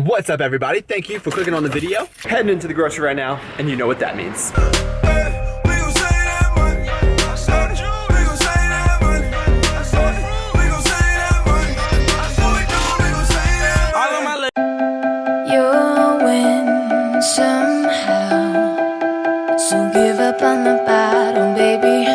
What's up, everybody? Thank you for clicking on the video. Heading into the grocery right now, and you know what that means. You'll win somehow, so give up on the battle, baby.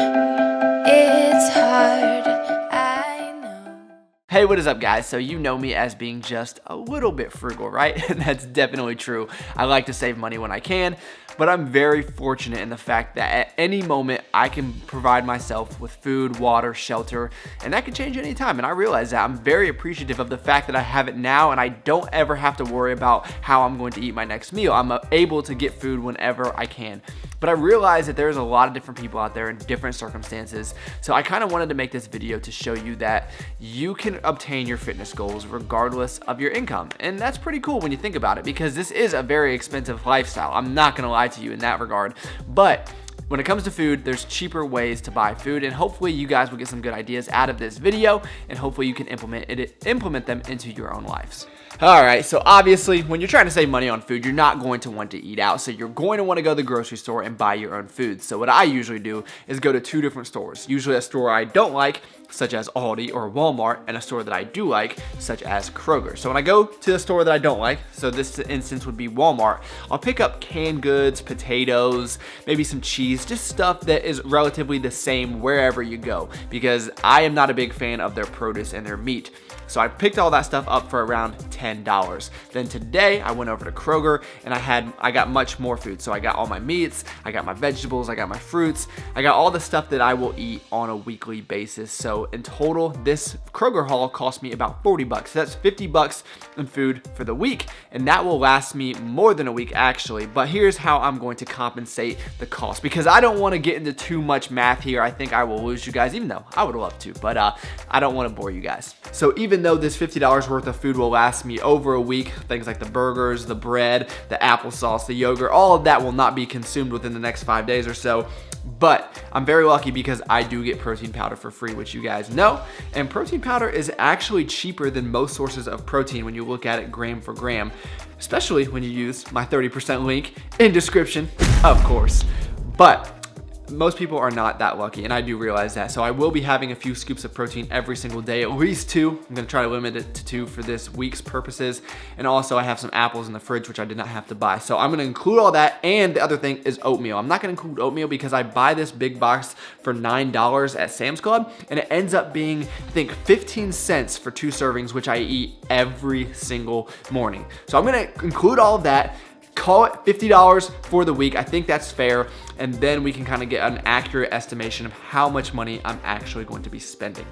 It's hard, I know. Hey, what is up, guys? So you know me as being just a little bit frugal, right? And that's definitely true. I like to save money when I can, but I'm very fortunate in the fact that at any moment I can provide myself with food, water, shelter, and that can change anytime. And I realize that I'm very appreciative of the fact that I have it now and I don't ever have to worry about how I'm going to eat my next meal. I'm able to get food whenever I can. But I realize that there's a lot of different people out there in different circumstances. So I kind of wanted to make this video to show you that you can obtain your fitness goals regardless of your income. And that's pretty cool when you think about it, because this is a very expensive lifestyle. I'm not gonna lie to you in that regard. But when it comes to food, there's cheaper ways to buy food, and hopefully you guys will get some good ideas out of this video, and hopefully you can implement them into your own lives. All right, so obviously when you're trying to save money on food, you're not going to want to eat out. So you're going to want to go to the grocery store and buy your own food. So what I usually do is go to two different stores, usually a store I don't like, such as Aldi or Walmart, and a store that I do like, such as Kroger. So when I go to the store that I don't like, so this instance would be Walmart, I'll pick up canned goods, potatoes, maybe some cheese, just stuff that is relatively the same wherever you go, because I am not a big fan of their produce and their meat. So I picked all that stuff up for around $10. Then today I went over to Kroger and I got much more food. So I got all my meats, I got my vegetables, I got my fruits, I got all the stuff that I will eat on a weekly basis. So in total, this Kroger haul cost me about 40 bucks. So that's 50 bucks in food for the week, and that will last me more than a week actually. But here's how I'm going to compensate the cost, because I don't want to get into too much math here. I think I will lose you guys, even though I would love to, but I don't want to bore you guys. So even though this $50 worth of food will last me over a week, things like the burgers, the bread, the applesauce, the yogurt, all of that will not be consumed within the next 5 days or so. But I'm very lucky because I do get protein powder for free, which you guys know. And protein powder is actually cheaper than most sources of protein when you look at it gram for gram, especially when you use my 30% link in description, of course. But most people are not that lucky, and I do realize that. So I will be having a few scoops of protein every single day, at least 2. I'm gonna try to limit it to 2 for this week's purposes. And also I have some apples in the fridge, which I did not have to buy. So I'm gonna include all that, and the other thing is oatmeal. I'm not gonna include oatmeal because I buy this big box for $9 at Sam's Club, and it ends up being, I think, 15 cents for 2 servings, which I eat every single morning. So I'm gonna include all of that, call it $50 for the week. I think that's fair. And then we can kind of get an accurate estimation of how much money I'm actually going to be spending.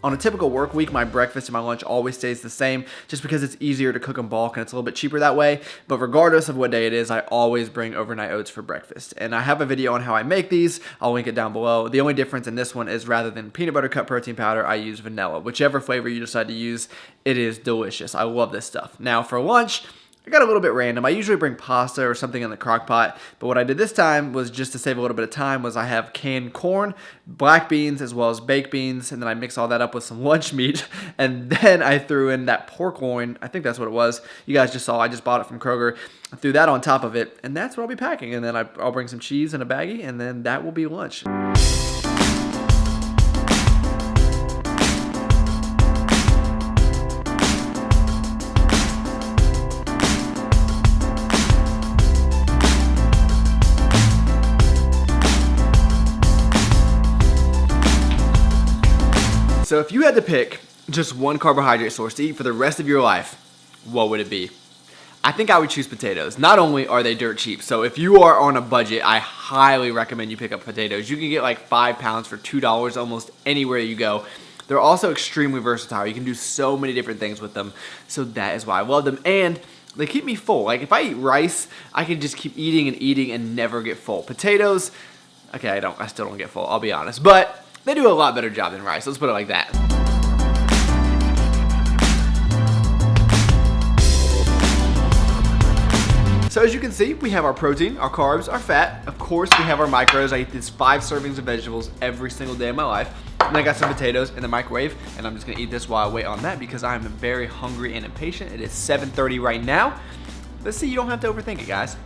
On a typical work week, my breakfast and my lunch always stays the same, just because it's easier to cook in bulk and it's a little bit cheaper that way. But regardless of what day it is, I always bring overnight oats for breakfast. And I have a video on how I make these. I'll link it down below. The only difference in this one is rather than peanut butter cup protein powder, I use vanilla. Whichever flavor you decide to use, it is delicious. I love this stuff. Now for lunch, I got a little bit random. I usually bring pasta or something in the crock pot, but what I did this time was, just to save a little bit of time, was I have canned corn, black beans, as well as baked beans, and then I mix all that up with some lunch meat, and then I threw in that pork loin. I think that's what it was. You guys just saw, I just bought it from Kroger. I threw that on top of it, and that's what I'll be packing, and then I'll bring some cheese in a baggie, and then that will be lunch. So if you had to pick just one carbohydrate source to eat for the rest of your life, what would it be? I think I would choose potatoes. Not only are they dirt cheap, so if you are on a budget, I highly recommend you pick up potatoes. You can get like 5 pounds for $2 almost anywhere you go. They're also extremely versatile. You can do so many different things with them. So that is why I love them. And they keep me full. Like if I eat rice, I can just keep eating and never get full. Potatoes, okay, I still don't get full, I'll be honest. But they do a lot better job than rice. Let's put it like that. So as you can see, we have our protein, our carbs, our fat. Of course, we have our macros. I eat these 5 servings of vegetables every single day of my life. And I got some potatoes in the microwave, and I'm just gonna eat this while I wait on that because I'm very hungry and impatient. It is 7:30 right now. Let's see, you don't have to overthink it, guys.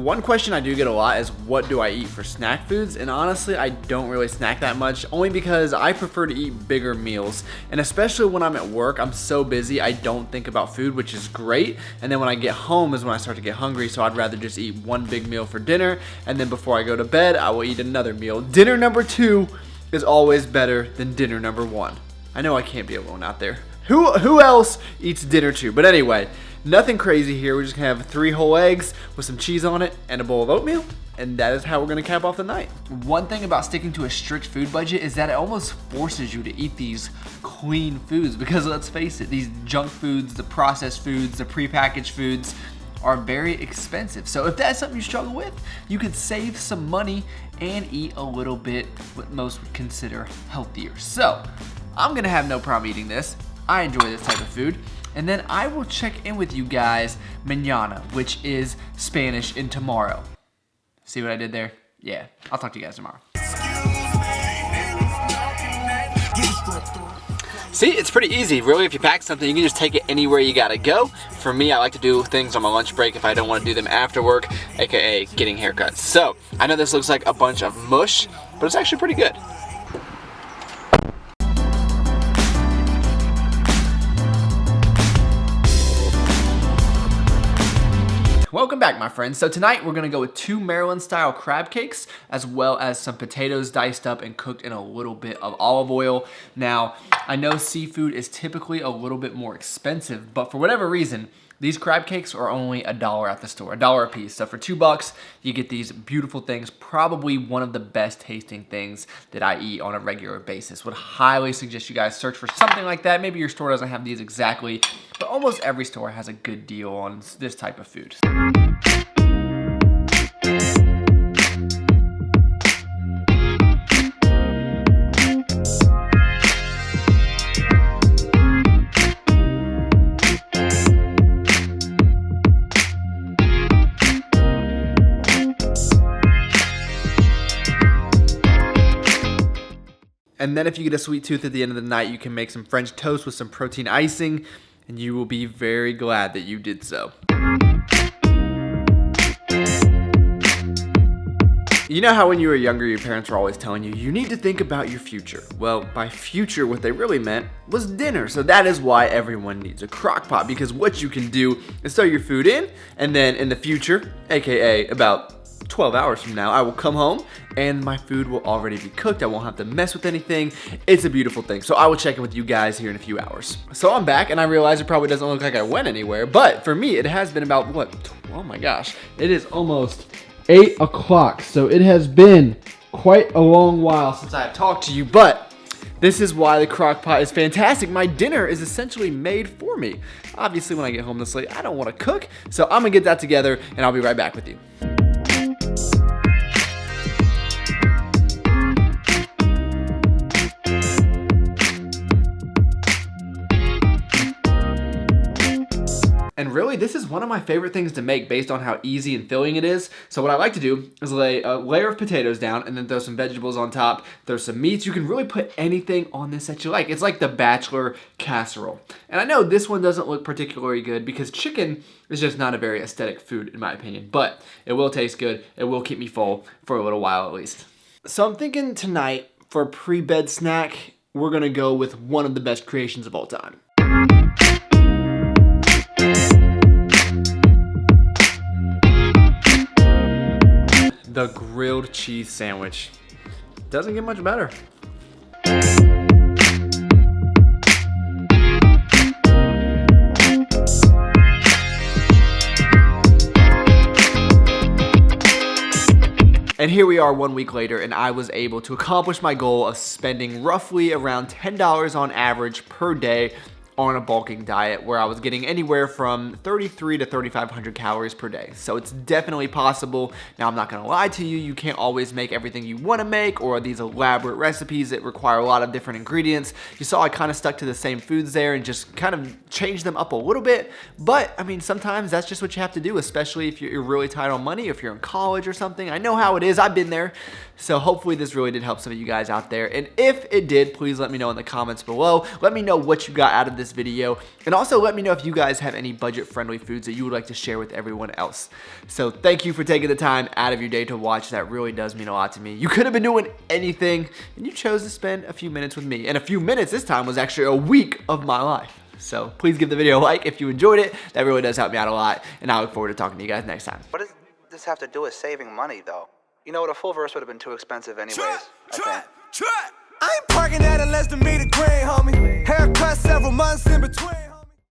One question I do get a lot is what do I eat for snack foods? And honestly, I don't really snack that much, only because I prefer to eat bigger meals. And especially when I'm at work, I'm so busy, I don't think about food, which is great. And then when I get home is when I start to get hungry, so I'd rather just eat one big meal for dinner, and then before I go to bed, I will eat another meal. Dinner number 2 is always better than dinner number 1. I know I can't be alone out there. Who else eats dinner 2? But anyway, nothing crazy here. We're just gonna have 3 whole eggs with some cheese on it and a bowl of oatmeal, and that is how we're gonna cap off the night. One thing about sticking to a strict food budget is that it almost forces you to eat these clean foods, because let's face it, these junk foods, the processed foods, the prepackaged foods are very expensive. So if that's something you struggle with, you could save some money and eat a little bit what most would consider healthier. So I'm gonna have no problem eating this. I enjoy this type of food. And then I will check in with you guys mañana, which is Spanish in tomorrow. See what I did there? Yeah, I'll talk to you guys tomorrow. See, it's pretty easy. Really, if you pack something, you can just take it anywhere you gotta go. For me, I like to do things on my lunch break if I don't want to do them after work, aka getting haircuts. So, I know this looks like a bunch of mush, but it's actually pretty good. Welcome back, my friends. So tonight we're gonna go with 2 Maryland style crab cakes, as well as some potatoes diced up and cooked in a little bit of olive oil. Now, I know seafood is typically a little bit more expensive, but for whatever reason, these crab cakes are only $1 at the store, $1 a piece. So for $2, you get these beautiful things, probably one of the best tasting things that I eat on a regular basis. Would highly suggest you guys search for something like that. Maybe your store doesn't have these exactly, but almost every store has a good deal on this type of food. And then if you get a sweet tooth at the end of the night, you can make some French toast with some protein icing, and you will be very glad that you did so. You know how when you were younger, your parents were always telling you, you need to think about your future. Well, by future, what they really meant was dinner. So that is why everyone needs a crock pot, because what you can do is throw your food in, and then in the future, aka about 12 hours from now, I will come home and my food will already be cooked. I won't have to mess with anything. It's a beautiful thing. So I will check in with you guys here in a few hours. So I'm back, and I realize it probably doesn't look like I went anywhere, but for me, it has been about what? Oh my gosh. It is almost 8 o'clock. So it has been quite a long while since I have talked to you, but this is why the crock pot is fantastic. My dinner is essentially made for me. Obviously, when I get home this late, I don't want to cook. So I'm gonna get that together and I'll be right back with you. And really, this is one of my favorite things to make based on how easy and filling it is. So what I like to do is lay a layer of potatoes down and then throw some vegetables on top, throw some meats. You can really put anything on this that you like. It's like the Bachelor casserole. And I know this one doesn't look particularly good because chicken is just not a very aesthetic food in my opinion, but it will taste good. It will keep me full for a little while at least. So I'm thinking tonight for a pre-bed snack, we're gonna go with one of the best creations of all time. The grilled cheese sandwich. Doesn't get much better. And here we are 1 week later, and I was able to accomplish my goal of spending roughly around $10 on average per day on a bulking diet where I was getting anywhere from 33 to 3,500 calories per day. So it's definitely possible. Now, I'm not gonna lie to you, you can't always make everything you wanna make or these elaborate recipes that require a lot of different ingredients. You saw I kind of stuck to the same foods there and just kind of changed them up a little bit. But I mean, sometimes that's just what you have to do, especially if you're really tight on money, if you're in college or something. I know how it is, I've been there. So hopefully this really did help some of you guys out there. And if it did, please let me know in the comments below. Let me know what you got out of this video. And also let me know if you guys have any budget-friendly foods that you would like to share with everyone else. So thank you for taking the time out of your day to watch. That really does mean a lot to me. You could have been doing anything, and you chose to spend a few minutes with me. And a few minutes this time was actually a week of my life. So please give the video a like if you enjoyed it. That really does help me out a lot. And I look forward to talking to you guys next time. What does this have to do with saving money, though? You know what, a full verse would have been too expensive anyways, I think. I ain't parking at a less than meter grade, homie. Haircut several months in between.